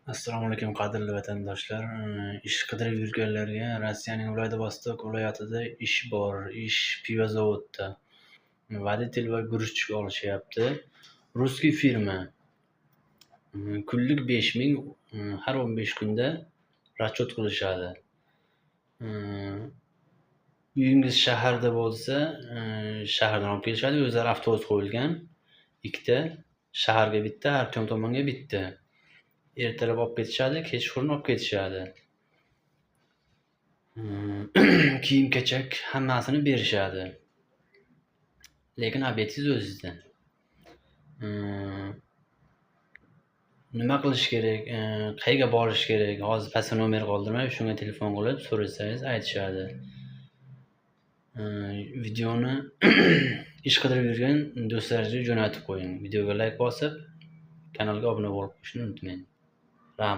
Assalomu alaykum qadrli vatandoshlar. Ish qidirib yurganlarga Rossiyaning Vladivostok viloyatida ish bor. Ish pivozavodda. Водитель va грузчик olishyapti. Ruskiy firma. Kunlik 5000, har 15 kunda расчет qilishadi. Uyingiz shaharda bo'lsa, shahardan olib kelishadi. O'zlari avtobus qo'yilgan. Ikkita, shaharga bitta, Artyom tomonga bitta. Ertalab olib ketishadi, kechqurun olib ketishadi. Kiyim-kechak hammasini berishadi. Lekin obyektingiz o'zingizda. Nima qilish kerak, qayerga borish kerak? Hozir pastga nomer qoldirmay, shunga telefon qilib so'rasangiz aytishadi. Videoni ish qidirib yurgan do'stlaringizga jo'natib qo'ying. Videoga like bosib, kanalga obuna bo'lib qo'yishni unutmang.